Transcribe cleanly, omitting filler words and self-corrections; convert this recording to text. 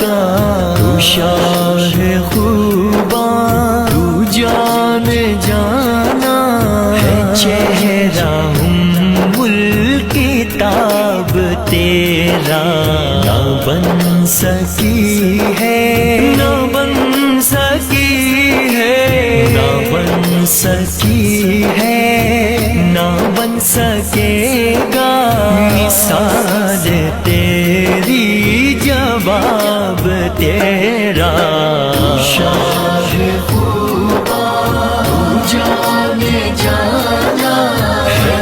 کا تو شاہ خوباں تو جان جانا ہے چہرہ کتاب تیرا نہ بن سکی ہے نہ بن سکی ہے نہ بن سکی ہے نہ بن سکے گا مثال تیری جواب تیرا شاہ خوباں تو جان جانا ہے